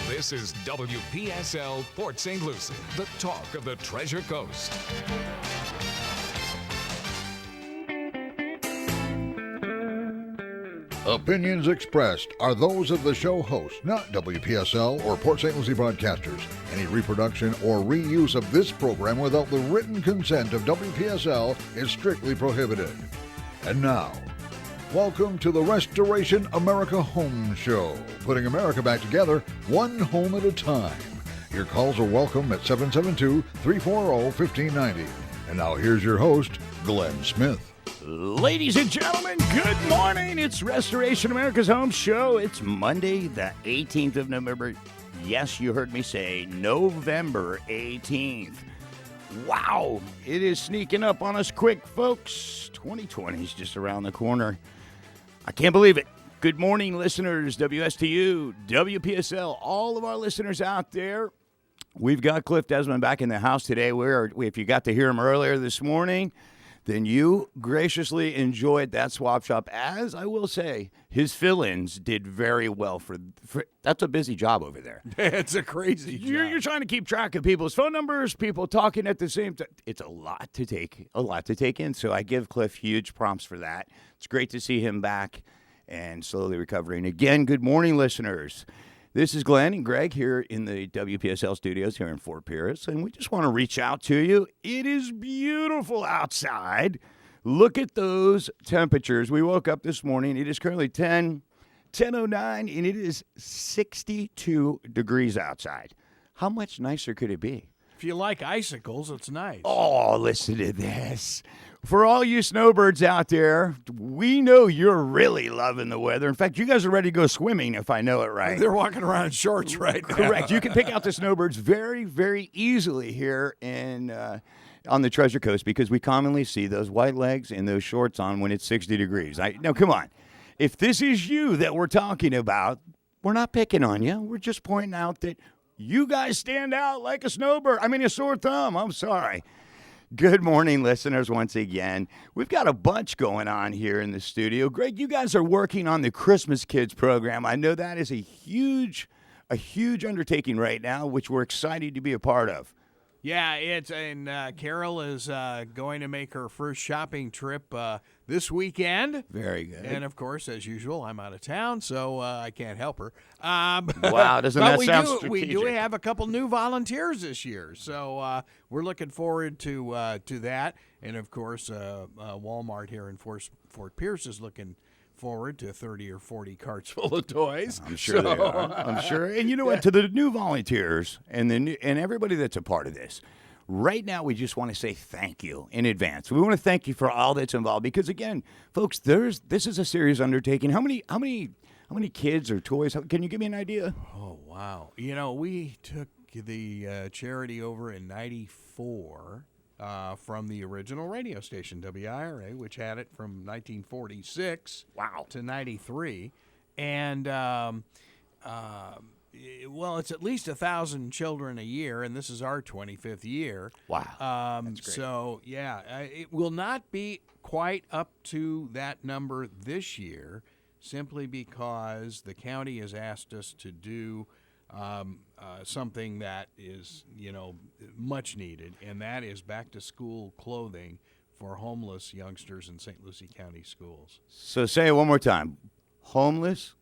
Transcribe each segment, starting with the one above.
This is WPSL Port St. Lucie, the talk of the Treasure Coast. Opinions expressed are those of the show host, not WPSL or Port St. Lucie broadcasters. Any reproduction or reuse of this program without the written consent of WPSL is strictly prohibited. And now, welcome to the Restoration America HomeShow, putting America back together one home at a time. Your calls are welcome at 772-340-1590. And now here's your host, Glen Smith. Ladies and gentlemen, good morning. It's Restoration America's Home Show. It's Monday, the 18th of November. Yes, you heard me say November 18th. Wow, it is sneaking up on us quick, folks. 2020 is just around the corner. I can't believe it. Good morning, listeners, WSTU, WPSL, all of our listeners out there. We've got Cliff Desmond back in the house today. If you got to hear him earlier this morning, then you graciously enjoyed that SwapShop. As I will say, his fill-ins did very well. For that's a busy job over there. It's a crazy job. You're trying to keep track of people's phone numbers, people talking at the same time. It's a lot to take in. So I give Cliff huge prompts for that. It's great to see him back and slowly recovering. Again, good morning, listeners. This is Glenn and Greg here in the WPSL studios here in Fort Pierce, and we just want to reach out to you. It is beautiful outside. Look at those temperatures. We woke up this morning. It is currently 10:09, and it is 62 degrees outside. How much nicer could it be? If you like icicles, it's nice. Oh, listen to this. For all you snowbirds out there, we know you're really loving the weather. In fact, you guys are ready to go swimming, if I know it right. They're walking around in shorts right now. Correct. You can pick out the snowbirds very, very easily here on the Treasure Coast because we commonly see those white legs and those shorts on when it's 60 degrees. Now, come on. If this is you that we're talking about, we're not picking on you. We're just pointing out that you guys stand out like a snowbird. I mean, a sore thumb. I'm sorry. Good morning, listeners, once again. We've got a bunch going on here in the studio. Greg, you guys are working on the Christmas Kids program. I know that is a huge undertaking right now, which we're excited to be a part of. Yeah, Carol is going to make her first shopping trip this weekend. Very good. And, of course, as usual, I'm out of town, so I can't help her. Wow, doesn't that sound strategic? We do have a couple new volunteers this year, so we're looking forward to that. And, of course, Walmart here in Fort Pierce is looking forward to 30 or 40 carts full of toys. I'm sure they are. I'm sure. And you know what? To the new volunteers and everybody that's a part of this, right now we just want to say thank you in advance. We want to thank you for all that's involved because, again, folks, this is a serious undertaking. How many kids or toys? Can you give me an idea? Oh, wow. You know, we took the charity over in 94. From the original radio station, WIRA, which had it from 1946 to 93. And, it's at least 1,000 children a year, and this is our 25th year. Wow. That's great. So, it will not be quite up to that number this year, simply because the county has asked us to do something that is, much needed, and that is back-to-school clothing for homeless youngsters in St. Lucie County schools. So say it one more time. Homeless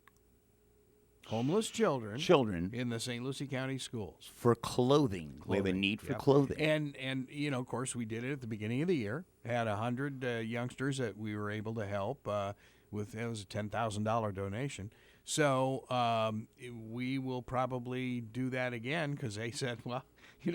children in the St. Lucie County schools. For clothing. We have a need for clothing. And of course, we did it at the beginning of the year. Had 100 youngsters that we were able to help it was a $10,000 donation. So we will probably do that again because they said,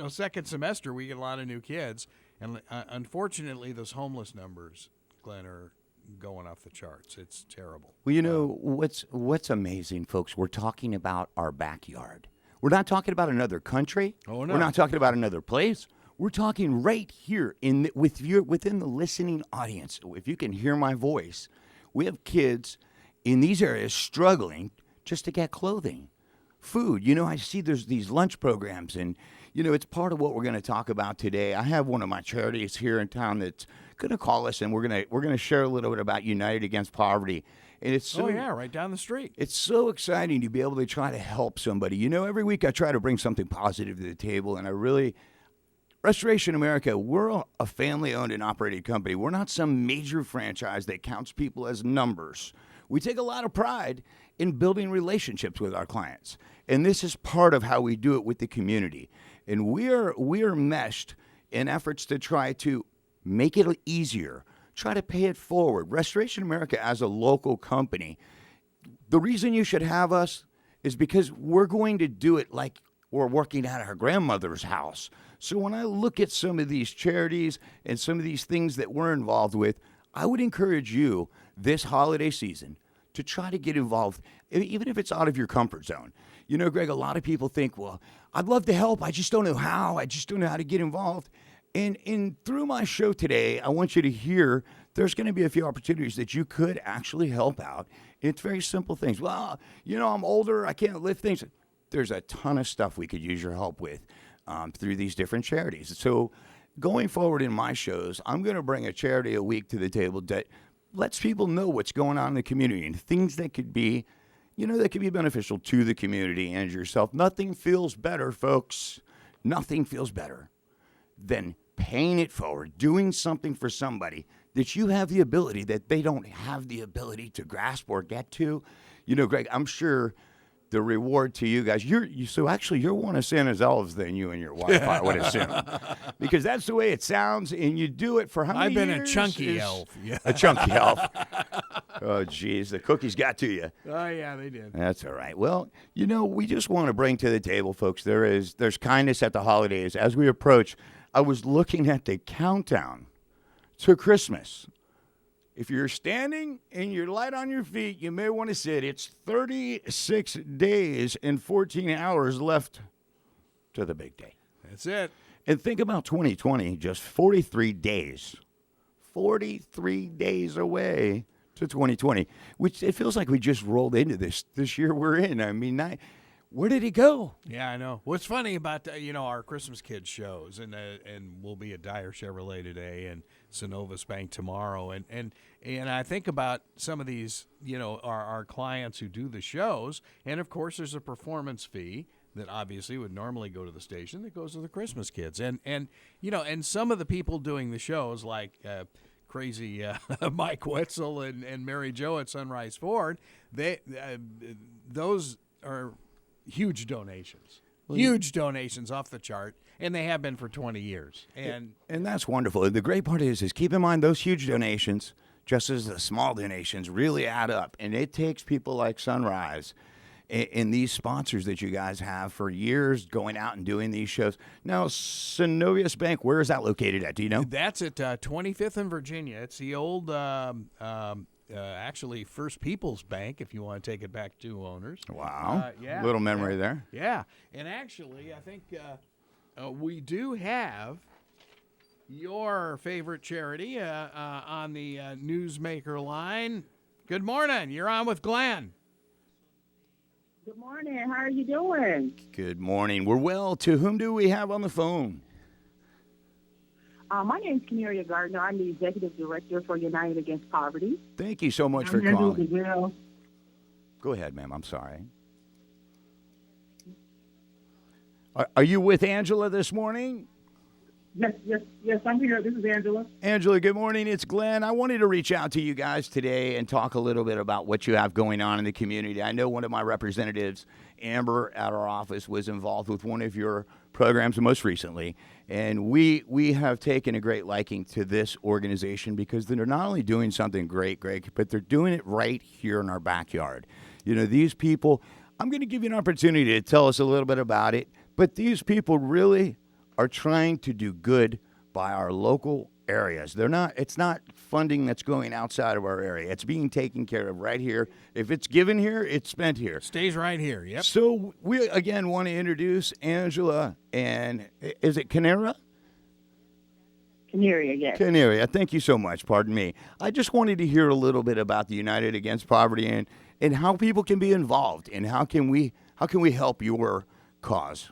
second semester we get a lot of new kids. And unfortunately, those homeless numbers, Glenn, are going off the charts. It's terrible. Well, what's amazing, folks, we're talking about our backyard. We're not talking about another country. Oh, no. We're not talking about another place. We're talking right here within the listening audience. If you can hear my voice, we have kids in these areas struggling just to get clothing, food. I see there's these lunch programs, and, it's part of what we're going to talk about today. I have one of my charities here in town that's going to call us, and we're going to share a little bit about United Against Poverty And it's so, right down the street. It's so exciting to be able to try to help somebody. You know, every week I try to bring something positive to the table, and Restoration America, we're a family-owned and operated company. We're not some major franchise that counts people as numbers. We take a lot of pride in building relationships with our clients, and this is part of how we do it with the community. And we are meshed in efforts to try to make it easier, try to pay it forward. Restoration America, as a local company, the reason you should have us is because we're going to do it like we're working at our grandmother's house. So when I look at some of these charities and some of these things that we're involved with, I would encourage you this holiday season to try to get involved, even if it's out of your comfort zone. You know, Greg, a lot of people think, well, I'd love to help. I just don't know how. I just don't know how to get involved. And through my show today, I want you to hear there's going to be a few opportunities that you could actually help out. It's very simple things. Well, you know, I'm older. I can't lift things. There's a ton of stuff we could use your help with through these different charities. So going forward in my shows, I'm going to bring a charity a week to the table that lets people know what's going on in the community and things that could be, you know, that could be beneficial to the community and yourself. Nothing feels better, folks. Nothing feels better than paying it forward, doing something for somebody that you have the ability that they don't have the ability to grasp or get to. You know, Greg, I'm sure the reward to you guys, you're one of Santa's elves then, you and your wife, I would assume. Because that's the way it sounds, and you do it for how many years? I've been a chunky elf. Yeah. A chunky elf. Oh, geez, the cookies got to you. Oh, yeah, they did. That's all right. Well, you know, we just want to bring to the table, folks, there's kindness at the holidays. As we approach, I was looking at the countdown to Christmas. If you're standing and you're light on your feet, you may want to sit. It's 36 days and 14 hours left to the big day. That's it. And think about 2020, just 43 days. 43 days away to 2020, which it feels like we just rolled into this year we're in. I mean, where did it go? Yeah, I know. What's funny about our Christmas Kids shows, and we'll be at Dyer Chevrolet today and Synovus Bank tomorrow, and I think about some of these, our clients who do the shows, and of course there's a performance fee that obviously would normally go to the station that goes to the Christmas Kids, and some of the people doing the shows like crazy Mike Wetzel and Mary Jo at Sunrise Ford, those are huge donations. Huge donations off the chart, and they have been for 20 years. And that's wonderful. The great part is keep in mind those huge donations, just as the small donations, really add up. And it takes people like Sunrise and these sponsors that you guys have for years going out and doing these shows. Now, Synovus Bank, where is that located at? Do you know? That's at 25th and Virginia. It's the old actually First People's Bank, if you want to take it back to owners. Wow. Yeah. Little memory there. Yeah. And actually, I think we do have your favorite charity on the newsmaker line. Good morning. You're on with Glenn. Good morning. How are you doing? Good morning. We're well. To whom do we have on the phone? My name is Canaria Gardner. I'm the Executive Director for United Against Poverty. Thank you so much for calling. Go ahead, ma'am. I'm sorry. Are you with Angela this morning? Yes, I'm here. This is Angela. Angela, good morning. It's Glenn. I wanted to reach out to you guys today and talk a little bit about what you have going on in the community. I know one of my representatives, Amber, at our office, was involved with one of your programs most recently, and we have taken a great liking to this organization because they're not only doing something great, Greg, but they're doing it right here in our backyard. You know, these people, I'm going to give you an opportunity to tell us a little bit about it, but these people really are trying to do good by our local areas. It's not funding that's going outside of our area. It's being taken care of right here. If it's given here, it's spent here. Stays right here, yep. So we, again, want to introduce Angela, and is it Canera? Canaria, yes. Canaria, thank you so much. Pardon me. I just wanted to hear a little bit about the United Against Poverty and how people can be involved, and how can we help your cause?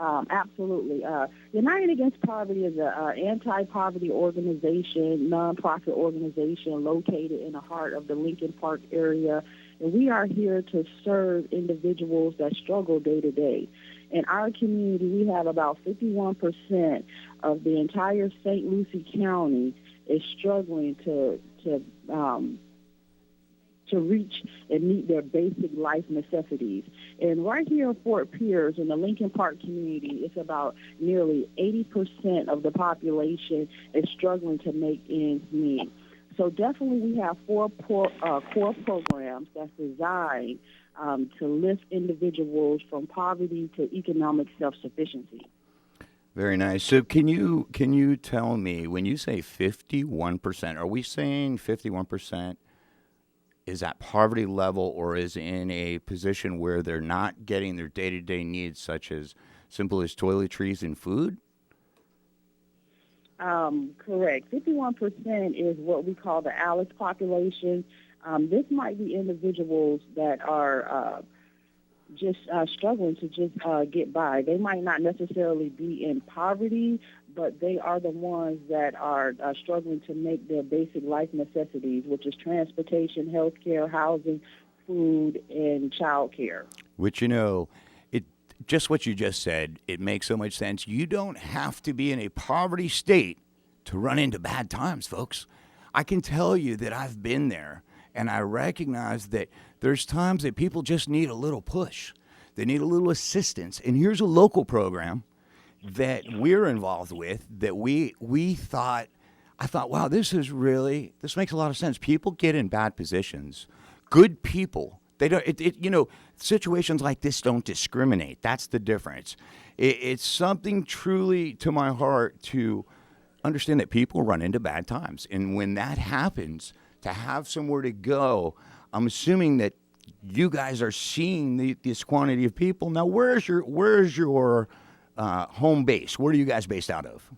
Absolutely. United Against Poverty is an anti-poverty organization, nonprofit organization located in the heart of the Lincoln Park area. And we are here to serve individuals that struggle day to day. In our community, we have about 51% of the entire St. Lucie County is struggling to reach and meet their basic life necessities. And right here in Fort Pierce, in the Lincoln Park community, it's about nearly 80% of the population is struggling to make ends meet. So definitely we have four core programs that's designed to lift individuals from poverty to economic self-sufficiency. Very nice. So can you tell me, when you say 51%, are we saying 51% is at poverty level, or is in a position where they're not getting their day-to-day needs, such as simple as toiletries and food? Correct. 51% is what we call the ALEC population. This might be individuals that are just struggling to just get by. They might not necessarily be in poverty, but they are the ones that are struggling to make their basic life necessities, which is transportation, health care, housing, food, and child care. Which, just what you just said, it makes so much sense. You don't have to be in a poverty state to run into bad times, folks. I can tell you that I've been there, and I recognize that there's times that people just need a little push. They need a little assistance. And here's a local program that we're involved with that I thought, wow, this makes a lot of sense. People get in bad positions. Good people. They don't, situations like this don't discriminate. That's the difference. It's something truly to my heart to understand that people run into bad times. And when that happens, to have somewhere to go, I'm assuming that you guys are seeing this quantity of people. Now, where's your home base? Where are you guys based out of?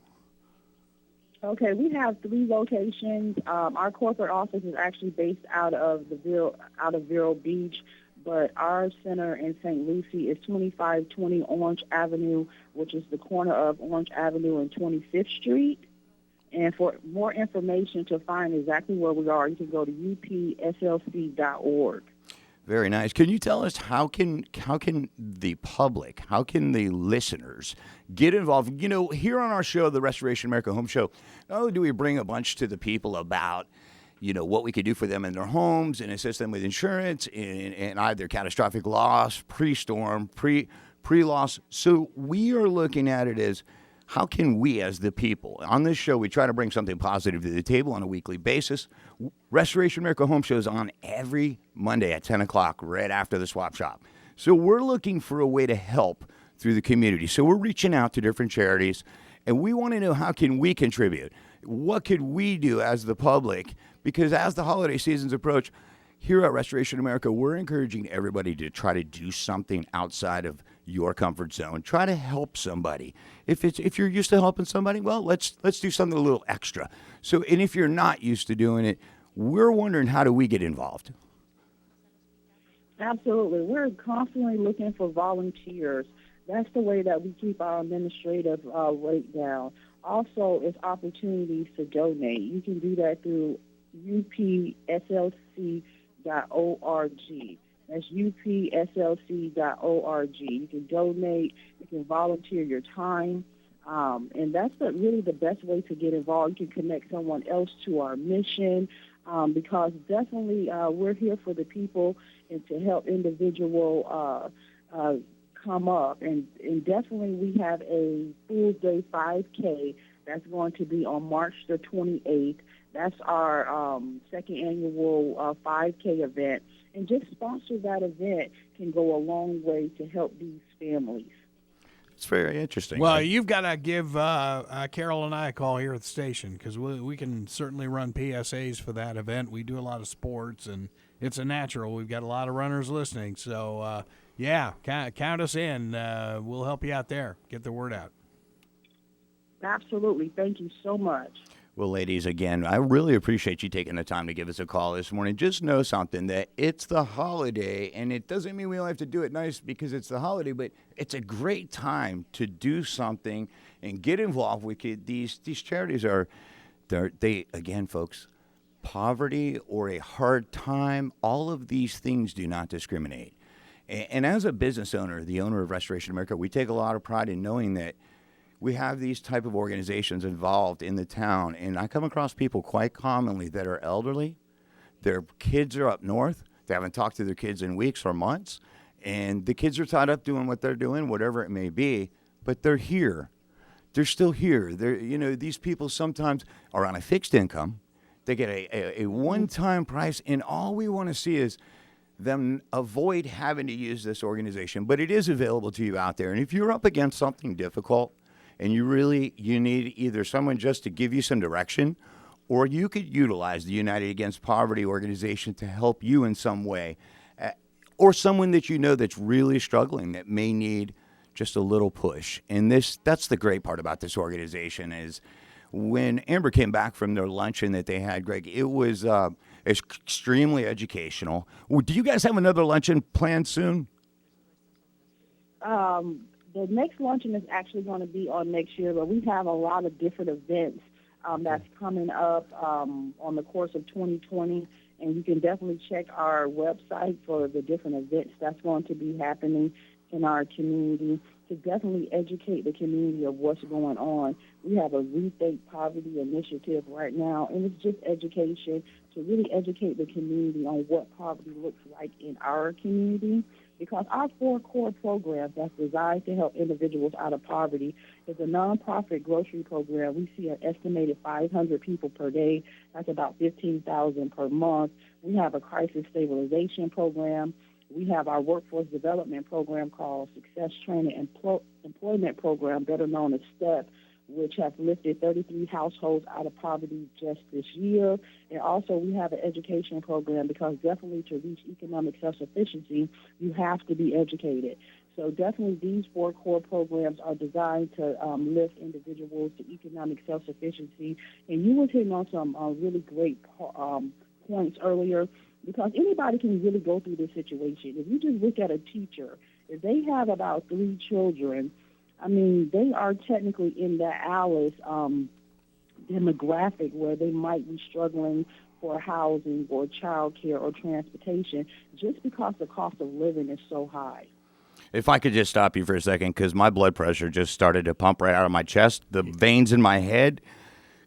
Okay, we have 3 locations. Our corporate office is actually based out of Vero Beach, but our center in St. Lucie is 2520 Orange Avenue, which is the corner of Orange Avenue and 25th Street. And for more information to find exactly where we are, you can go to upslc.org. Very nice. Can you tell us how can the public, how can the listeners get involved? Here on our show, the Restoration America Home Show, not only do we bring a bunch to the people about, what we could do for them in their homes and assist them with insurance and either catastrophic loss, pre-storm, pre-loss. So we are looking at it as, how can we as the people, on this show, we try to bring something positive to the table on a weekly basis. Restoration America Home Show is on every Monday at 10 o'clock, right after the SwapShop. So we're looking for a way to help through the community. So we're reaching out to different charities, and we want to know, how can we contribute? What could we do as the public? Because as the holiday seasons approach, here at Restoration America, we're encouraging everybody to try to do something outside of your comfort zone. Try to help somebody. If you're used to helping somebody, well, let's do something a little extra. So, and if you're not used to doing it, we're wondering, how do we get involved? Absolutely. We're constantly looking for volunteers. That's the way that we keep our administrative rate down. Also, it's opportunities to donate. You can do that through upslc.org. That's upslc.org. You can donate. You can volunteer your time. And that's really the best way to get involved. You can connect someone else to our mission, because definitely we're here for the people and to help individual come up. And definitely we have a full day 5K that's going to be on March the 28th. That's our second annual 5K event. And just sponsor that event can go a long way to help these families. It's very interesting. Well, you've got to give Carol and I a call here at the station, because we can certainly run PSAs for that event. We do a lot of sports, and it's a natural. We've got a lot of runners listening. So, count us in. We'll help you out there. Get the word out. Absolutely. Thank you so much. Well, ladies, again, I really appreciate you taking the time to give us a call this morning. Just know something, that it's the holiday, and it doesn't mean we all have to do it nice because it's the holiday, but it's a great time to do something and get involved with it. These charities they again, folks, poverty or a hard time, all of these things do not discriminate. And as a business owner, the owner of Restoration America, we take a lot of pride in knowing that we have these type of organizations involved in the town, and I come across people quite commonly that are elderly. Their kids are up north. They haven't talked to their kids in weeks or months, and the kids are tied up doing what they're doing, whatever it may be, but they're here. They're still here. These people sometimes are on a fixed income. They get a one-time price, and all we want to see is them avoid having to use this organization, but it is available to you out there. And if you're up against something difficult, and you need either someone just to give you some direction, or you could utilize the United Against Poverty organization to help you in some way, or someone that you know that's really struggling that may need just a little push. And that's the great part about this organization is when Amber came back from their luncheon that they had, Greg, it was extremely educational. Do you guys have another luncheon planned soon? The next luncheon is actually going to be on next year, but we have a lot of different events that's coming up on the course of 2020, and you can definitely check our website for the different events that's going to be happening in our community to definitely educate the community of what's going on. We have a Rethink Poverty initiative right now, and it's just education to really educate the community on what poverty looks like in our community. Because our 4 core programs that's designed to help individuals out of poverty is a nonprofit grocery program. We see an estimated 500 people per day. That's about 15,000 per month. We have a crisis stabilization program. We have our workforce development program called Success Training Employment Program, better known as STEP, which has lifted 33 households out of poverty just this year. And also we have an education program because definitely to reach economic self-sufficiency, you have to be educated. So definitely these 4 core programs are designed to lift individuals to economic self-sufficiency. And you were hitting on some really great points earlier because anybody can really go through this situation. If you just look at a teacher, if they have about 3 children, I mean, they are technically in that Alice demographic where they might be struggling for housing or child care or transportation just because the cost of living is so high. If I could just stop you for a second, because my blood pressure just started to pump right out of my chest, the veins in my head.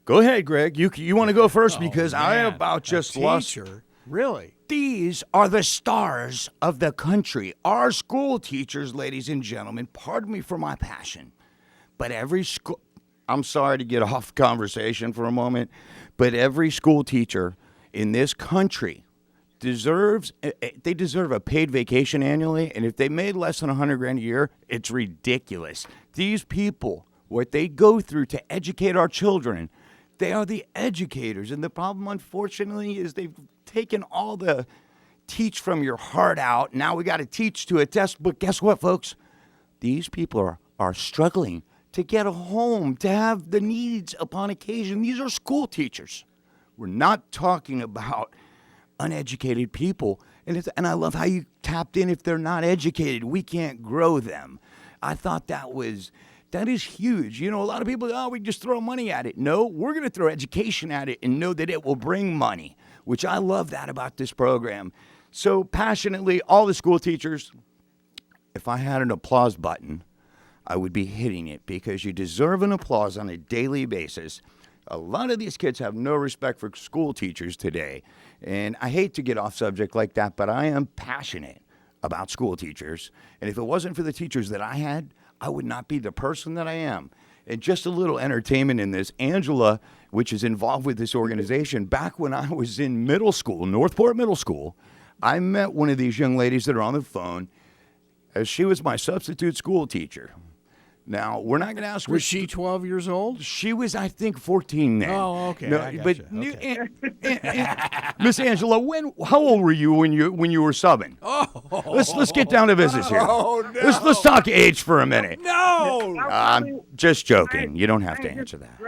Go ahead, Greg. You want to go first because I about just lost. Really? These are the stars of the country. Our school teachers, ladies and gentlemen, pardon me for my passion, but every school, I'm sorry to get off conversation for a moment, but every school teacher in this country deserve a paid vacation annually, and if they made less than $100,000 a year, it's ridiculous. These people, what they go through to educate our children, they are the educators, and the problem, unfortunately, is they've taken all the teach from your heart out. Now we got to teach to a test. But guess what, folks? These people are struggling to get a home, to have the needs upon occasion. These are school teachers. We're not talking about uneducated people. And I love how you tapped in. If they're not educated, we can't grow them. I thought that is huge. You know, a lot of people, we just throw money at it. No, we're going to throw education at it and know that it will bring money, which I love that about this program. So passionately, all the school teachers, if I had an applause button, I would be hitting it because you deserve an applause on a daily basis. A lot of these kids have no respect for school teachers today. And I hate to get off subject like that, but I am passionate about school teachers. And if it wasn't for the teachers that I had, I would not be the person that I am. And just a little entertainment in this. Angela, which is involved with this organization, back when I was in middle school, Northport Middle School, I met one of these young ladies that are on the phone as she was my substitute school teacher. Now, we're not going to ask her. Was she 12 years old? She was, I think, 14 then. Oh, okay. No, I but gotcha. Miss Angela, how old were you when you were subbing? Oh, let's get down to business here. Oh, no. Let's talk age for a minute. No. I'm just joking. You don't have to answer that.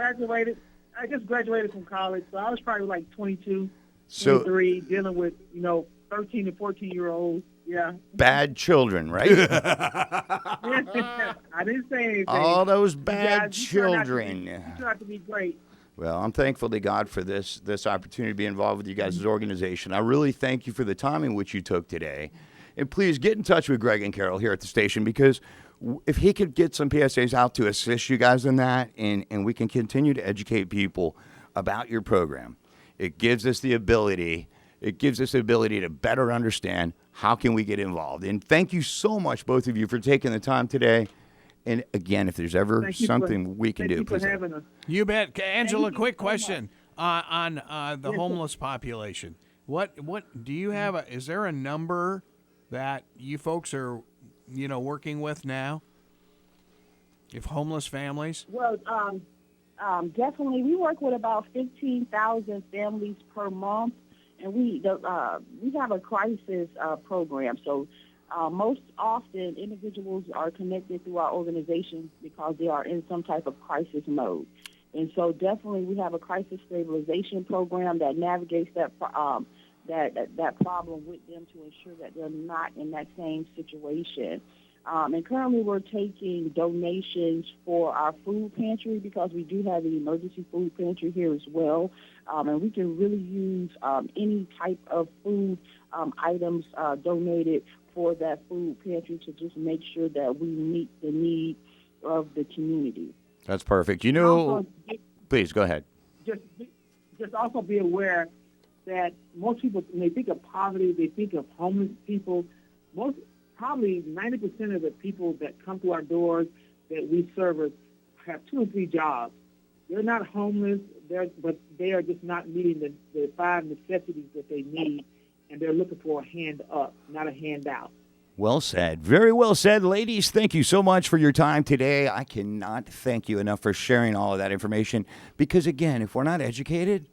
I just graduated from college, so I was probably like 22, So 23, dealing with 13 and 14-year-olds. Yeah. bad children, right? I didn't say anything. All those You bad guys, you turned out to be- children. You turned out to be great. Well, I'm thankful to God for this opportunity to be involved with you guys' organization. I really thank you for the time in which you took today. And please get in touch with Greg and Carol here at the station, because if he could get some PSAs out to assist you guys in that, and we can continue to educate people about your program, it gives us the ability to better understand how can we get involved. And thank you so much, both of you, for taking the time today. And again, if there's ever something we can do, please. Thank you for having us. You bet. Angela, quick so much. question on the homeless population. What do you have? Is there a number that you folks are, working with now? If homeless families? Well, definitely, we work with about 15,000 families per month, and we have a crisis program. So most often, individuals are connected through our organization because they are in some type of crisis mode. And so definitely we have a crisis stabilization program that navigates that problem with them to ensure that they're not in that same situation. And currently we're taking donations for our food pantry because we do have an emergency food pantry here as well. And we can really use any type of food items donated for that food pantry to just make sure that we meet the need of the community. That's perfect. Please go ahead. Just also be aware that most people, when they think of poverty, they think of homeless people. Probably 90% of the people that come to our doors that we service have 2 or 3 jobs. They're not homeless, but they are just not meeting the 5 necessities that they need, and they're looking for a hand up, not a handout. Well said. Very well said. Ladies, thank you so much for your time today. I cannot thank you enough for sharing all of that information because, again, if we're not educated,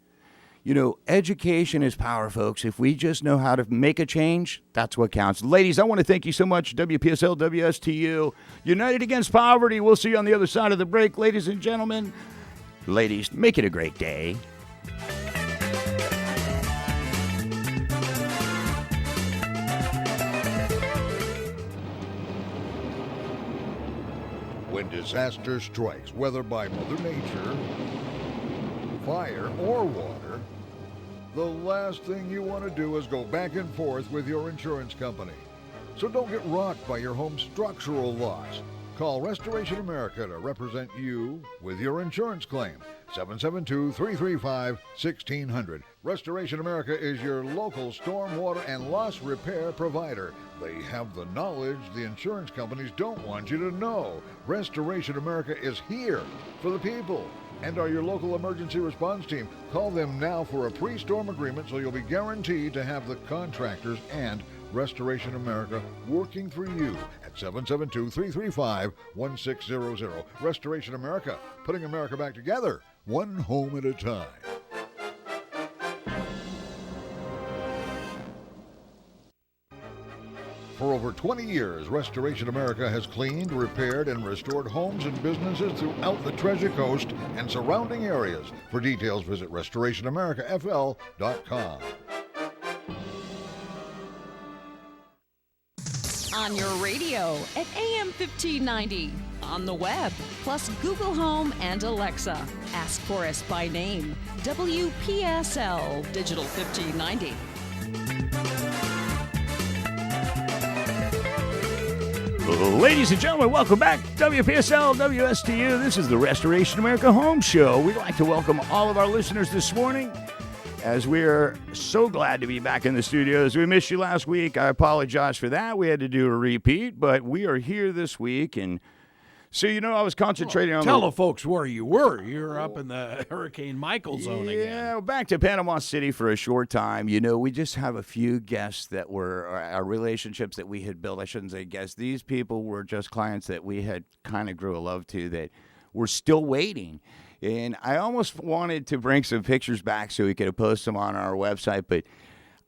education is power, folks. If we just know how to make a change, that's what counts. Ladies, I want to thank you so much. WPSL, WSTU, United Against Poverty. We'll see you on the other side of the break, ladies and gentlemen. Ladies, make it a great day. When disaster strikes, whether by Mother Nature, fire, or water, the last thing you want to do is go back and forth with your insurance company. So don't get rocked by your home's structural loss. Call Restoration America to represent you with your insurance claim. 772-335-1600. Restoration America is your local stormwater and loss repair provider. They have the knowledge the insurance companies don't want you to know. Restoration America is here for the people and are your local emergency response team. Call them now for a pre-storm agreement so you'll be guaranteed to have the contractors and Restoration America working for you at 772-335-1600. Restoration America, putting America back together, one home at a time. For over 20 years, Restoration America has cleaned, repaired, and restored homes and businesses throughout the Treasure Coast and surrounding areas. For details, visit restorationamericafl.com. On your radio at AM 1590, on the web, plus Google Home and Alexa. Ask for us by name. WPSL Digital 1590. Ladies and gentlemen, welcome back. WPSL, WSTU. This is the Restoration America Home Show. We'd like to welcome all of our listeners this morning as we are so glad to be back in the studios. We missed you last week. I apologize for that. We had to do a repeat, but we are here this week. And so, I was concentrating on Tell the folks where you were. You're up in the Hurricane Michael zone again. Yeah, back to Panama City for a short time. We just have a few guests that were our relationships that we had built. I shouldn't say guests. These people were just clients that we had kind of grew a love to that were still waiting. And I almost wanted to bring some pictures back so we could post them on our website, but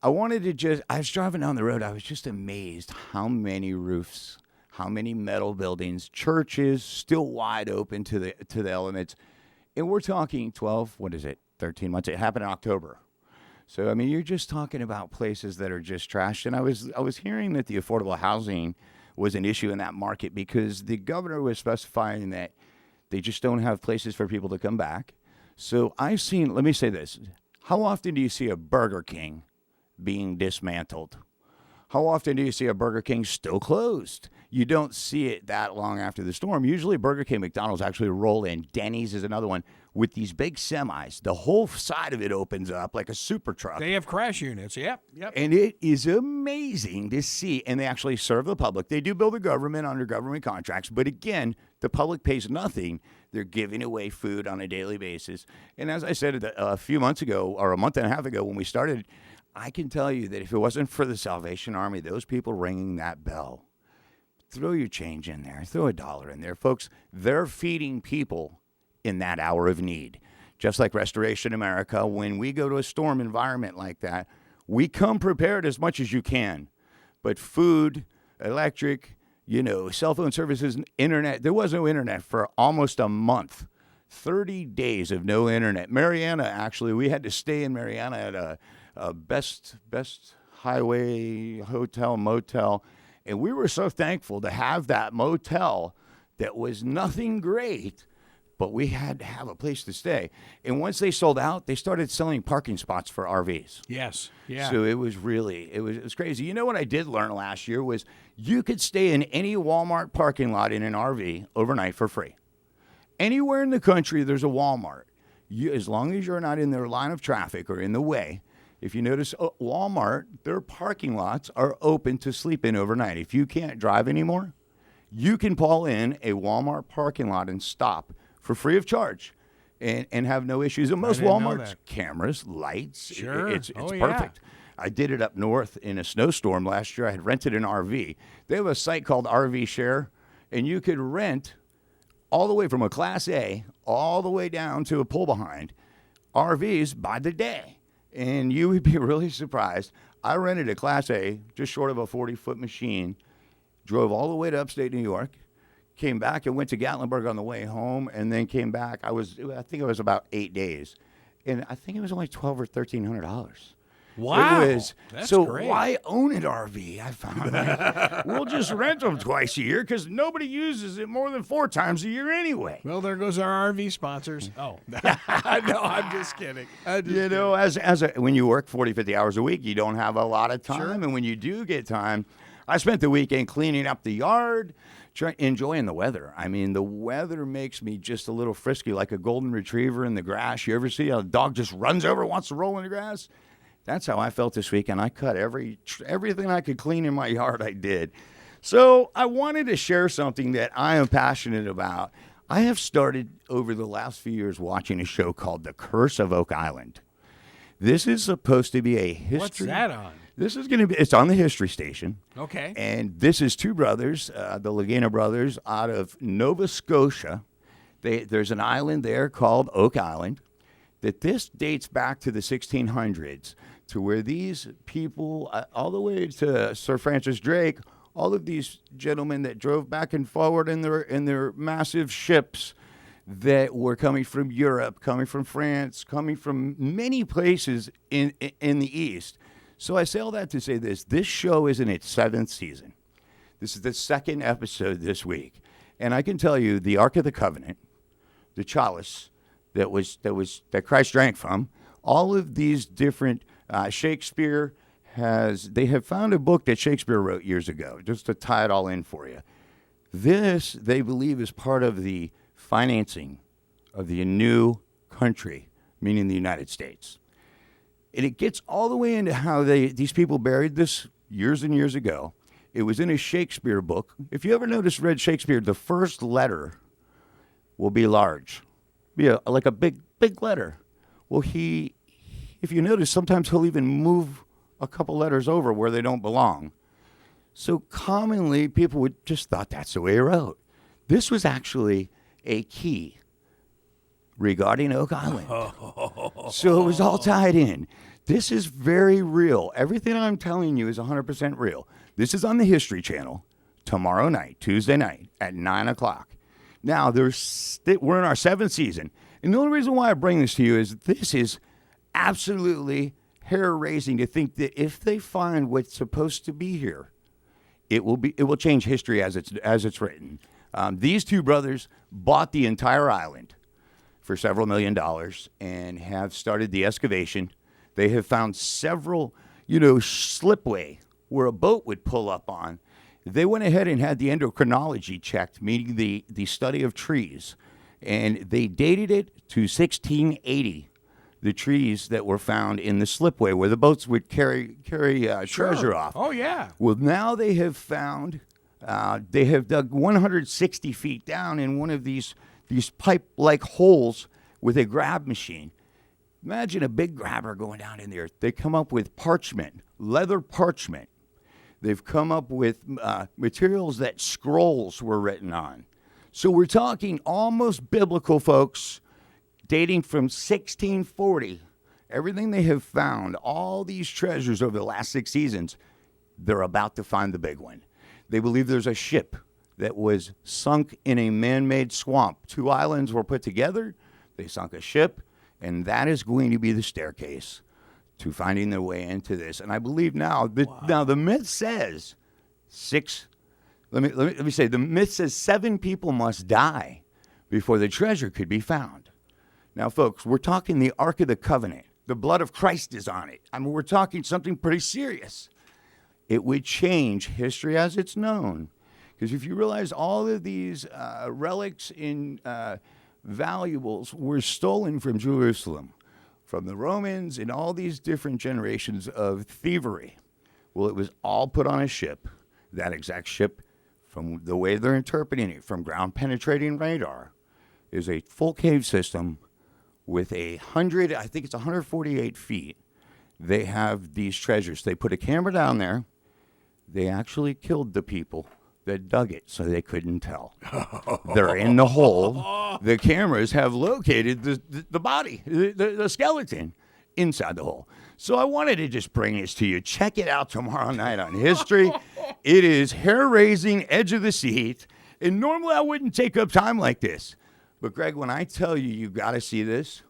I wanted to I was driving down the road. I was just amazed how many roofs, how many metal buildings, churches still wide open to the elements. And we're talking 13 months. It happened in October. So, I mean, you're just talking about places that are just trashed. And I was hearing that the affordable housing was an issue in that market because the governor was specifying that they just don't have places for people to come back. So let me say this. How often do you see a Burger King being dismantled? How often do you see a Burger King still closed? You don't see it that long after the storm. Usually Burger King, McDonald's actually roll in. Denny's is another one with these big semis. The whole side of it opens up like a super truck. They have crash units. Yep. And it is amazing to see. And they actually serve the public. They do bill the government under government contracts. But again, the public pays nothing. They're giving away food on a daily basis. And as I said a few months ago, or a month and a half ago when we started, I can tell you that if it wasn't for the Salvation Army, those people ringing that bell, throw your change in there, throw $1 in there. Folks, they're feeding people in that hour of need. Just like Restoration America, when we go to a storm environment like that, we come prepared as much as you can. But food, electric, cell phone services, internet, there was no internet for almost a month. 30 days of no internet. Mariana, actually, we had to stay in Mariana at a best highway hotel, motel. And we were so thankful to have that motel that was nothing great, but we had to have a place to stay. And once they sold out, they started selling parking spots for RVs. Yes. Yeah. So it was crazy. You know what I did learn last year was you could stay in any Walmart parking lot in an RV overnight for free. Anywhere in the country, there's a Walmart. As long as you're not in their line of traffic or in the way. If you notice, Walmart, their parking lots are open to sleep in overnight. If you can't drive anymore, you can pull in a Walmart parking lot and stop for free of charge and have no issues. And most Walmart's cameras, lights, sure. It's perfect. Yeah. I did it up north in a snowstorm last year. I had rented an RV. They have a site called RV Share, and you could rent all the way from a Class A all the way down to a pull-behind RVs by the day. And you would be really surprised. I rented a Class A, just short of a 40-foot machine, drove all the way to upstate New York, came back and went to Gatlinburg on the way home, and then came back. I think it was about 8 days. And I think it was only $1,200 or $1,300. Wow. That's great. Why own an RV? I found we'll just rent them twice a year because nobody uses it more than 4 times a year anyway. Well, there goes our RV sponsors. Oh, no, I'm just kidding. When you work 40, 50 hours a week, you don't have a lot of time. Sure. And when you do get time, I spent the weekend cleaning up the yard, enjoying the weather. I mean, the weather makes me just a little frisky, like a golden retriever in the grass. You ever see a dog just runs over, wants to roll in the grass? That's how I felt this weekend. I cut everything I could clean in my yard, I did. So I wanted to share something that I am passionate about. I have started over the last few years watching a show called The Curse of Oak Island. This is supposed to be a history. What's that on? It's on the History Station. Okay. And this is 2 brothers, the Lagina brothers, out of Nova Scotia. There's an island there called Oak Island. That this dates back to the 1600s, to where these people, all the way to Sir Francis Drake, all of these gentlemen that drove back and forward in their massive ships that were coming from Europe, coming from France, coming from many places in the East. So I say all that to say this. This show is in its 7th season. This is the 2nd episode this week. And I can tell you the Ark of the Covenant, the chalice that Christ drank from, all of these different Shakespeare they have found a book that Shakespeare wrote years ago, just to tie it all in for you. This, they believe, is part of the financing of the new country, meaning the United States. And it gets all the way into how these people buried this years and years ago. It was in a Shakespeare book. If you ever read Shakespeare, the first letter will be large. Be like a big letter. Well, if you notice, sometimes he'll even move a couple letters over where they don't belong. So commonly, people would just thought that's the way he wrote. This was actually a key regarding Oak Island. So it was all tied in. This is very real. Everything I'm telling you is 100% real. This is on the History Channel tomorrow night, Tuesday night at 9 o'clock. Now, we're in our 7th season, And the only reason why I bring this to you is this is absolutely hair-raising to think that if they find what's supposed to be here, it will change history as it's written. These two brothers bought the entire island for several $1 million and have started the excavation. They have found several, slipway where a boat would pull up on. They went ahead and had the endocrinology checked, meaning the study of trees, and they dated it to 1680. The trees that were found in the slipway where the boats would carry treasure off. Oh, yeah. Well, now they have found, they have dug 160 feet down in one of these pipe-like holes with a grab machine. Imagine a big grabber going down in there. They come up with parchment, leather parchment. They've come up with materials that scrolls were written on. So we're talking almost biblical, folks, dating from 1640. Everything they have found, all these treasures over the last 6 seasons, they're about to find the big one. They believe there's a ship that was sunk in a man-made swamp. 2 islands were put together. They sunk a ship, and that is going to be the staircase to finding their way into this. And I believe now the myth says the myth says 7 people must die before the treasure could be found. Now, folks, we're talking the Ark of the Covenant. The blood of Christ is on it. I mean, we're talking something pretty serious. It would change history as it's known. Because if you realize all of these relics and valuables were stolen from Jerusalem, from the Romans and all these different generations of thievery. Well, it was all put on a ship. That exact ship, from the way they're interpreting it, from ground-penetrating radar, is a full cave system with 148 feet. They have these treasures. They put a camera down there. They actually killed the people that dug it so they couldn't tell. They're in the hole. The cameras have located the body, the skeleton inside the hole. So I wanted to just bring this to you. Check it out tomorrow night on History. It is hair-raising, edge of the seat. And normally I wouldn't take up time like this. But, Greg, when I tell you you got to see this,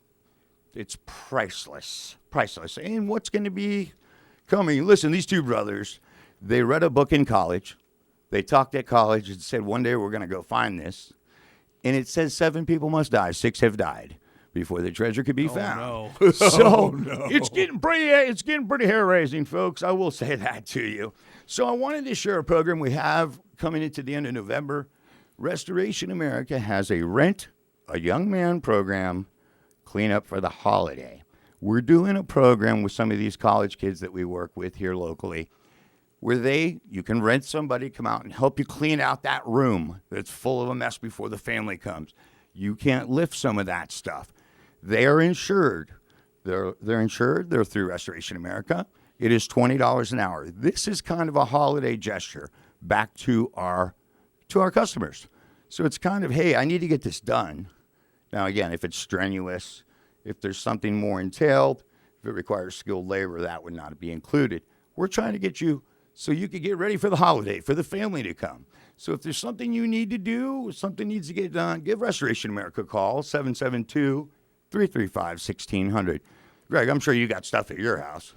it's priceless. Priceless. And what's going to be coming? Listen, these two brothers, they read a book in college. They talked at college and said, one day we're going to go find this. And it says 7 people must die. 6 have died before the treasure could be found. No. So it's getting pretty hair-raising, folks. I will say that to you. So I wanted to share a program we have coming into the end of November. Restoration America has a Rent a Young Man program, clean up for the holiday. We're doing a program with some of these college kids that we work with here locally where you can rent somebody, come out and help you clean out that room that's full of a mess before the family comes. You can't lift some of that stuff. They are insured. They're insured. They're through Restoration America. It is $20 an hour. This is kind of a holiday gesture back to our customers. So it's kind of, hey, I need to get this done. Now, again, if it's strenuous, if there's something more entailed, if it requires skilled labor, that would not be included. We're trying to get you so you could get ready for the holiday, for the family to come. So if there's something you need to do, something needs to get done, give Restoration America a call, 772-335-1600. Greg, I'm sure you got stuff at your house.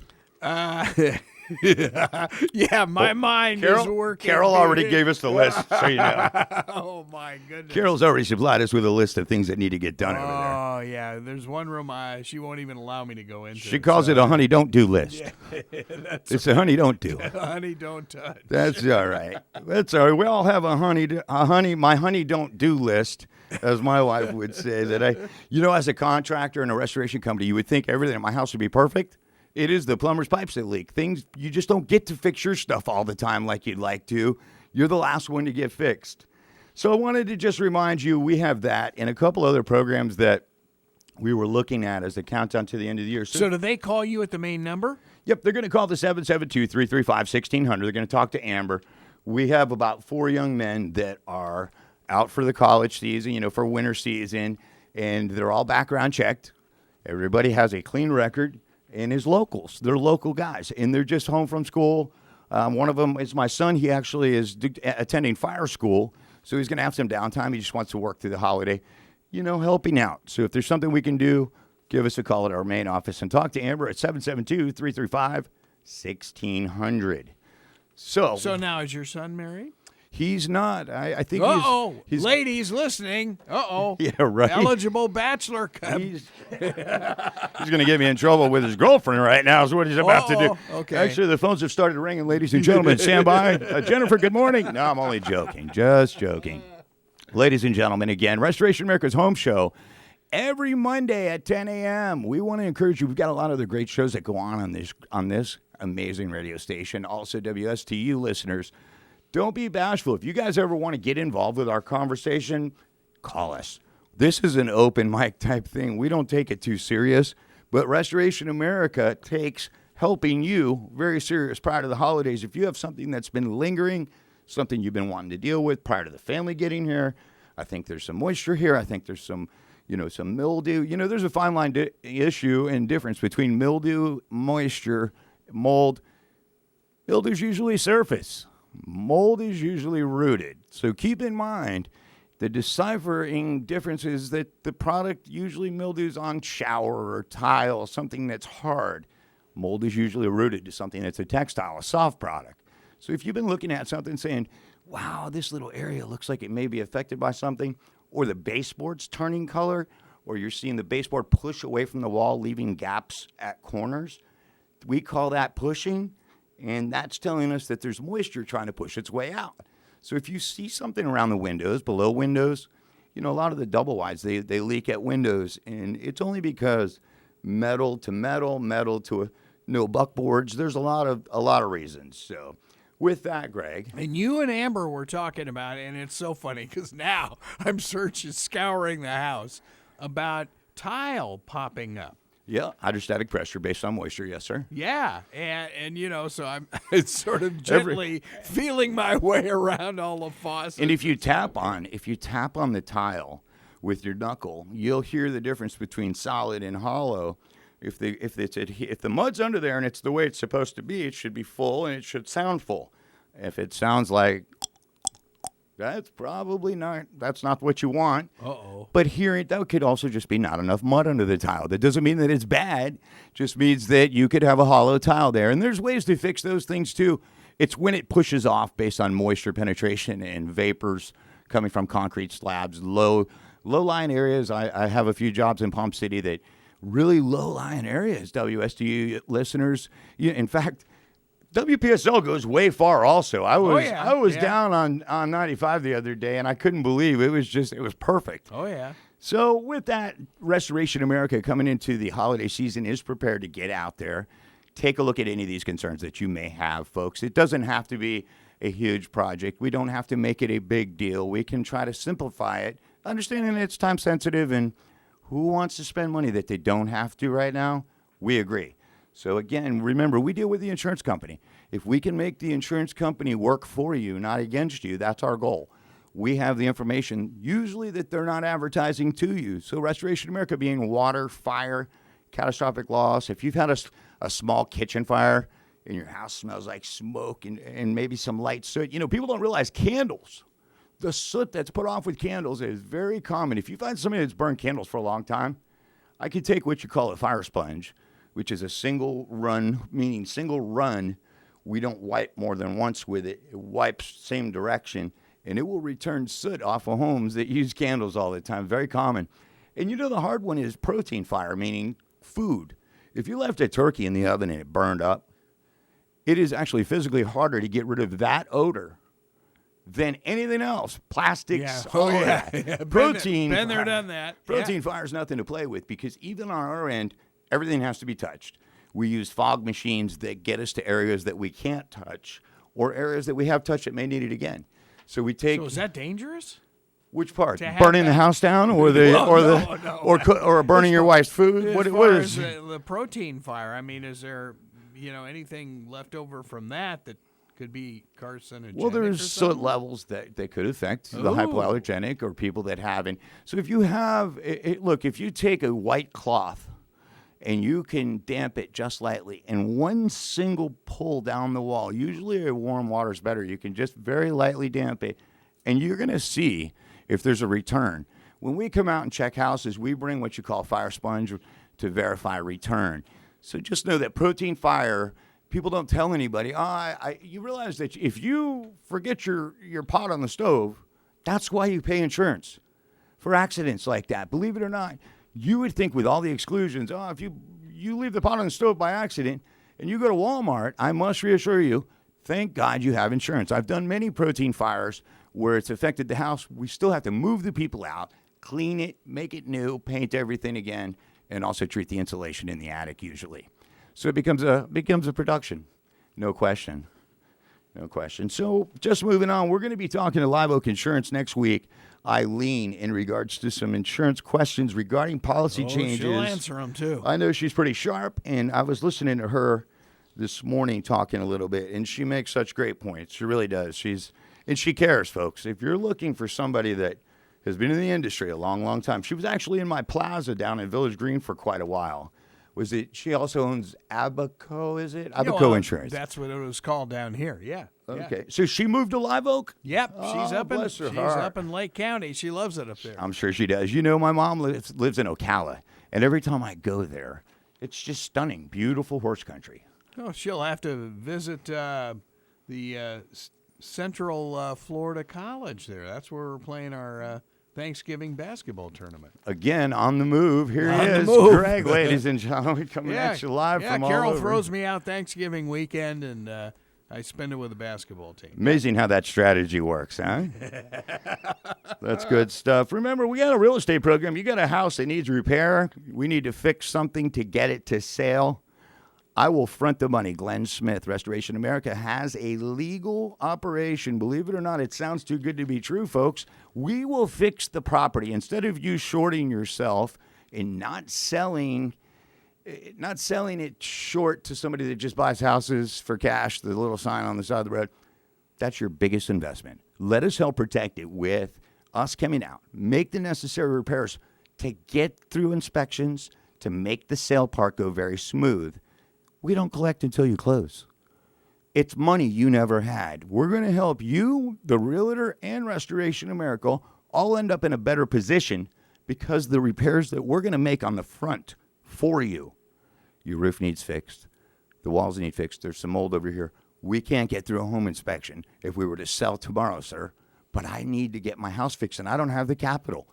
Yeah, my mind is working. Carol already gave us the list, so you know. Oh, my goodness. Carol's already supplied us with a list of things that need to get done over there. Oh, yeah. There's one room she won't even allow me to go into. She calls it a honey don't do list. Yeah, it's a honey don't do. Honey don't touch. That's all right. That's all right. We all have my honey don't do list, as my wife would say. That as a contractor in a restoration company, you would think everything in my house would be perfect. It is the plumber's pipes that leak. Things, you just don't get to fix your stuff all the time like you'd like to. You're the last one to get fixed. So I wanted to just remind you, we have that and a couple other programs that we were looking at as the countdown to the end of the year. So do they call you at the main number? Yep, they're going to call the 772-335-1600. They're going to talk to Amber. We have about 4 young men that are out for the college season, for winter season, and they're all background checked. Everybody has a clean record. And his locals. They're local guys, and they're just home from school. One of them is my son. He actually is attending fire school, so he's going to have some downtime. He just wants to work through the holiday. helping out. So if there's something we can do, give us a call at our main office and talk to Amber at 772-335-1600. So now is your son married? He's not. I think he's ladies listening. Yeah, right. Eligible bachelor. He's going to get me in trouble with his girlfriend right now is what he's about to do. Okay. Actually, the phones have started ringing, ladies and gentlemen. Stand by. Jennifer, good morning. No, I'm only joking. Just joking. Ladies and gentlemen, again, Restoration America's Home Show. Every Monday at 10 a.m. We want to encourage you. We've got a lot of the great shows that go on this amazing radio station. Also, WSTU listeners, don't be bashful. If you guys ever want to get involved with our conversation, call us. This is an open mic type thing. We don't take it too serious, but Restoration America takes helping you very serious prior to the holidays. If you have something that's been lingering, something you've been wanting to deal with prior to the family getting here, I think there's some moisture here. I think there's some mildew. There's a fine line issue and difference between mildew, moisture, mold. Mildew's usually surface. Mold is usually rooted. So keep in mind the deciphering difference is that the product usually mildews on shower or tile, something that's hard. Mold is usually rooted to something that's a textile, a soft product. So if you've been looking at something saying, wow, this little area looks like it may be affected by something, or the baseboard's turning color, or you're seeing the baseboard push away from the wall, leaving gaps at corners, we call that pushing. And that's telling us that there's moisture trying to push its way out. So if you see something around the windows, below windows, a lot of the double wides, they leak at windows. And it's only because metal to buckboards, there's a lot of reasons. So with that, Greg. And you and Amber were talking about it, and it's so funny because now I'm scouring the house about tile popping up. Yeah, hydrostatic pressure based on moisture, yes, sir. Yeah, and so I'm sort of gently feeling my way around all the faucets. And if you tap on the tile with your knuckle, you'll hear the difference between solid and hollow. If the mud's under there and it's the way it's supposed to be, it should be full and it should sound full. If it sounds like that's not what you want. But that could also just be not enough mud under the tile. That doesn't mean that it's bad. Just means that you could have a hollow tile there. And there's ways to fix those things too. It's when it pushes off based on moisture penetration and vapors coming from concrete slabs, low-lying areas. I have a few jobs in Palm City that really low-lying areas, WSTU listeners. In fact, WPSL goes way far also. I was down on 95 the other day, and I couldn't believe it was perfect. Oh, yeah. So with that, Restoration America coming into the holiday season is prepared to get out there. Take a look at any of these concerns that you may have, folks. It doesn't have to be a huge project. We don't have to make it a big deal. We can try to simplify it, understanding that it's time sensitive, and who wants to spend money that they don't have to right now? We agree. So again, remember, we deal with the insurance company. If we can make the insurance company work for you, not against you, that's our goal. We have the information, usually that they're not advertising to you. So Restoration America being water, fire, catastrophic loss. If you've had a small kitchen fire and your house smells like smoke and maybe some light soot, people don't realize candles. The soot that's put off with candles is very common. If you find somebody that's burned candles for a long time, I could take what you call a fire sponge, which is a single run, meaning single run. We don't wipe more than once with it. It wipes same direction, and it will return soot off of homes that use candles all the time. Very common. And the hard one is protein fire, meaning food. If you left a turkey in the oven and it burned up, it is actually physically harder to get rid of that odor than anything else. Plastics. Yeah. Protein. Been there, done that. Protein fire is nothing to play with because even on our end, everything has to be touched. We use fog machines that get us to areas that we can't touch or areas that we have touched that may need it again. So we take. So is that dangerous? Which part? Burning the house down, or or burning your wife's food? What is the protein fire? I mean, is there anything left over from that could be carcinogenic? Well, there's soot levels that could affect the hypoallergenic or people that haven't. So if you have, if you take a white cloth and you can damp it just lightly, and one single pull down the wall, usually warm water is better. You can just very lightly damp it, and you're going to see if there's a return. When we come out and check houses, we bring what you call fire sponge to verify return. So just know that protein fire, people don't tell anybody. You realize that if you forget your pot on the stove, that's why you pay insurance for accidents like that. Believe it or not, you would think with all the exclusions, if you leave the pot on the stove by accident and you go to Walmart, I must reassure you, thank God you have insurance. I've done many protein fires where it's affected the house. We still have to move the people out, clean it, make it new, paint everything again, and also treat the insulation in the attic usually. So it becomes a production. No question. No question. So just moving on, we're going to be talking to Live Oak Insurance next week, Eileen, in regards to some insurance questions regarding policy changes. She'll answer them too. I know she's pretty sharp, and I was listening to her this morning talking a little bit, and she makes such great points. She really does. And she cares, folks. If you're looking for somebody that has been in the industry a long, long time, she was actually in my plaza down in Village Green for quite a while. She also owns Abaco, is it? Abaco Insurance. That's what it was called down here, yeah. Okay. Yeah. So she moved to Live Oak? Yep. She's Bless her heart. up in Lake County. She loves it up there. I'm sure she does. You know, my mom lives in Ocala, and every time I go there, it's just stunning, beautiful horse country. Oh, she'll have to visit the Central Florida College there. That's where we're playing our Thanksgiving basketball tournament. Again, on the move. Here he is, Greg, ladies and gentlemen, coming at you live from all over. Carol throws me out Thanksgiving weekend, and I spend it with the basketball team. Amazing how that strategy works, huh? That's good stuff. Remember, we got a real estate program. You got a house that needs repair. We need to fix something to get it to sale. I will front the money. Glen Smith, Restoration America, has a legal operation. Believe it or not, it sounds too good to be true, folks. We will fix the property. Instead of you shorting yourself and not selling it short to somebody that just buys houses for cash, the little sign on the side of the road, that's your biggest investment. Let us help protect it with us coming out, make the necessary repairs to get through inspections, to make the sale part go very smooth. We don't collect until you close. It's money you never had. We're going to help you, the realtor, and Restoration America all end up in a better position because the repairs that we're going to make on the front for you. Your roof needs fixed. The walls need fixed. There's some mold over here. We can't get through a home inspection if we were to sell tomorrow, sir. But I need to get my house fixed, and I don't have the capital.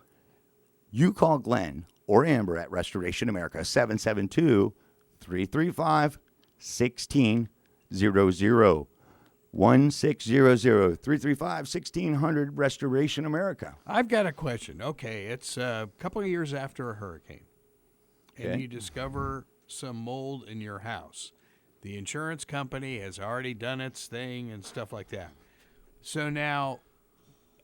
You call Glenn or Amber at Restoration America, 772-335-1600, 1600-335-1600, Restoration America. I've got a question. Okay, it's a couple of years after a hurricane, and you discover some mold in your house. The insurance company has already done its thing and stuff like that. So now,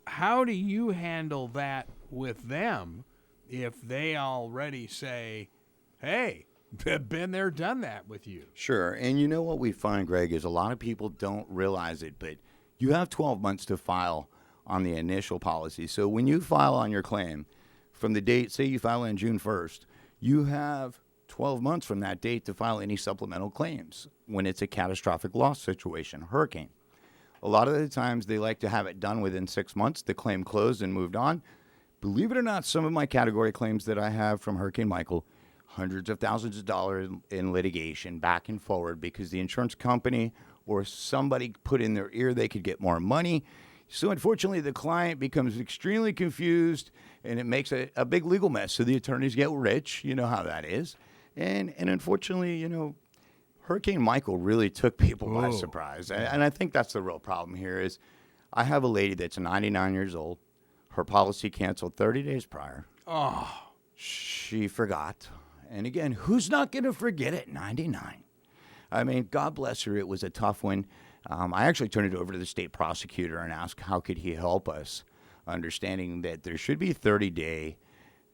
how do you handle that with them if they already say, hey, been there, done that with you? Sure. And you know what we find, Greg, is a lot of people don't realize it, but you have 12 months to file on the initial policy. So when you file on your claim from the date, say you file on June 1st, you have 12 months from that date to file any supplemental claims when it's a catastrophic loss situation, hurricane. A lot of the times they like to have it done within 6 months, the claim closed and moved on. Believe it or not, some of my category claims that I have from Hurricane Michael, hundreds of thousands of dollars in litigation back and forward because the insurance company or somebody put in their ear they could get more money. So unfortunately, the client becomes extremely confused, and it makes a big legal mess. So the attorneys get rich. You know how that is. And unfortunately, you know, Hurricane Michael really took people by surprise. And I think that's the real problem here is I have a lady that's 99 years old. Her policy canceled 30 days prior. Oh. She forgot. And again, who's not going to forget at 99? I mean, God bless her. It was a tough one. I actually turned it over to the state prosecutor and asked how could he help us, understanding that there should be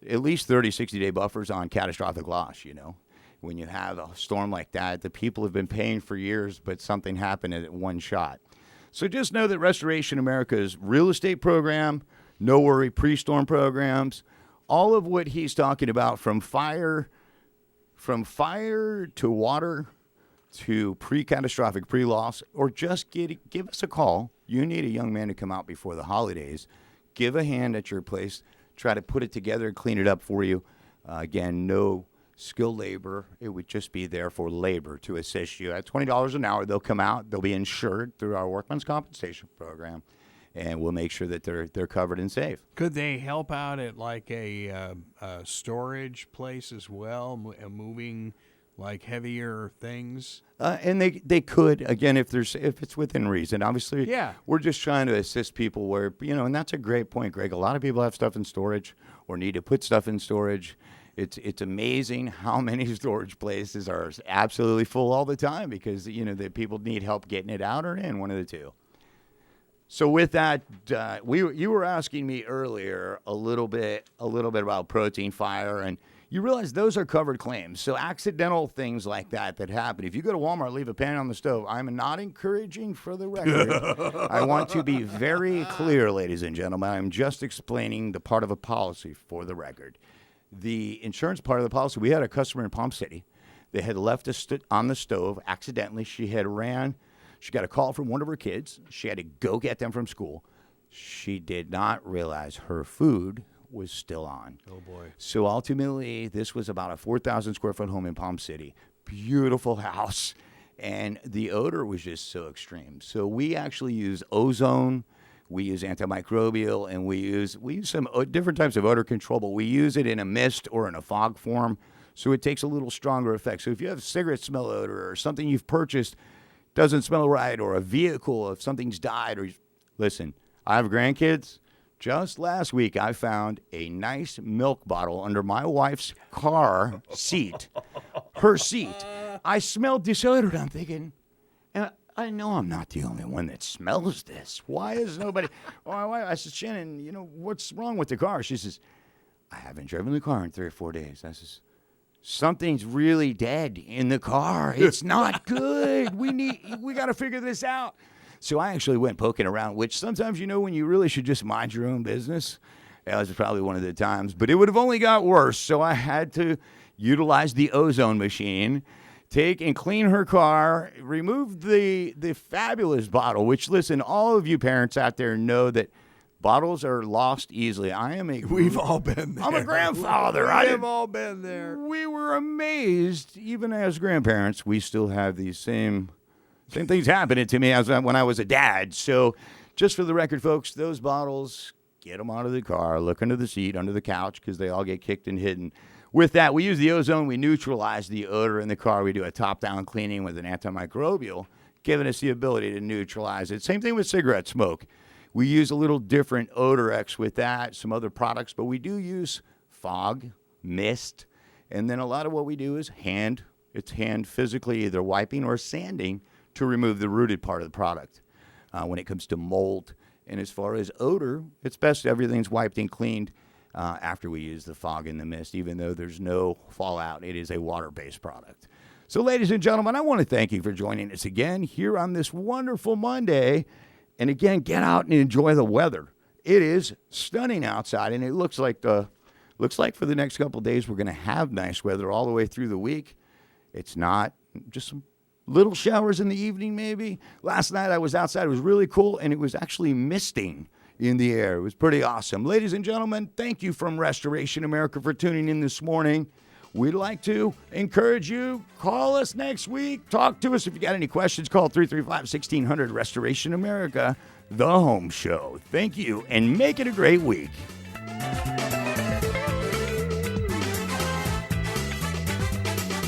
at least 30, 60-day buffers on catastrophic loss, you know. When you have a storm like that, the people have been paying for years, but something happened at one shot. So just know that Restoration America's real estate program, no worry pre-storm programs, all of what he's talking about from fire to water to pre-catastrophic, pre-loss, or just give us a call. You need a young man to come out before the holidays. Give a hand at your place. try to put it together and clean it up for you. Again, no skilled labor. It would just be there for labor to assist you. At $20 an hour, they'll come out. They'll be insured through our workman's compensation program, and we'll make sure that they're covered and safe. Could they help out at like a storage place as well, moving like heavier things? And they could, again, if it's within reason. Obviously, yeah. We're just trying to assist people where, and that's a great point, Greg. A lot of people have stuff in storage or need to put stuff in storage. It's amazing how many storage places are absolutely full all the time because, the people need help getting it out or in, one of the two. So with that, you were asking me earlier a little bit about protein fire, and you realize those are covered claims. So accidental things like that happen. If you go to Walmart, leave a pan on the stove. I'm not encouraging, for the record. I want to be very clear, ladies and gentlemen. I'm just explaining the part of a policy for the record. The insurance part of the policy, we had a customer in Palm City. They had left on the stove accidentally. She got a call from one of her kids. She had to go get them from school. She did not realize her food was still on. Oh, boy. So ultimately, this was about a 4,000 square foot home in Palm City. Beautiful house. And the odor was just so extreme. So we actually use ozone. We use antimicrobial, and we use some different types of odor control, but we use it in a mist or in a fog form. So it takes a little stronger effect. So if you have cigarette smell odor or something you've purchased doesn't smell right, or a vehicle, if something's died, listen, I have grandkids. Just last week, I found a nice milk bottle under my wife's car seat, her seat. I smelled this odor, and I'm thinking, and I know I'm not the only one that smells this. Why is nobody? I said, Shannon, what's wrong with the car? She says, I haven't driven the car in 3 or 4 days. I says, something's really dead in the car. It's not good. We got to figure this out. So I actually went poking around, which sometimes, when you really should just mind your own business. That was probably one of the times. But it would have only got worse. So I had to utilize the ozone machine, take and clean her car, remove the fabulous bottle, which, listen, all of you parents out there know that bottles are lost easily. We've all been there. I'm a grandfather. We've all been there. We were amazed, even as grandparents, we still have these same things happening to me as when I was a dad. So just for the record, folks, those bottles, get them out of the car, look under the seat, under the couch, because they all get kicked and hidden. With that, we use the ozone. We neutralize the odor in the car. We do a top-down cleaning with an antimicrobial, giving us the ability to neutralize it. Same thing with cigarette smoke. We use a little different odor X with that, some other products, but we do use fog, mist, and then a lot of what we do is hand physically either wiping or sanding to remove the rooted part of the product when it comes to mold. And as far as odor, it's best everything's wiped and cleaned after we use the fog and the mist, even though there's no fallout. It is a water-based product. So, ladies and gentlemen, I want to thank you for joining us again here on this wonderful Monday. And again, get out and enjoy the weather. It is stunning outside, and it looks like for the next couple of days we're going to have nice weather all the way through the week. It's not just some little showers in the evening, maybe. Last night I was outside. It was really cool, and it was actually misting in the air. It was pretty awesome. Ladies and gentlemen, thank you from Restoration America for tuning in this morning. We'd like to encourage you. Call us next week. Talk to us. If you got any questions, call 335-1600 Restoration America, the home show. Thank you, and make it a great week.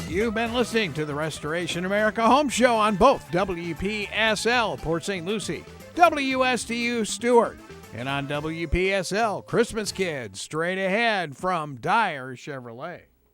You've been listening to the Restoration America Home Show on both WPSL, Port St. Lucie, WSTU, Stewart, and on WPSL, Christmas Kids, straight ahead from Dyer Chevrolet.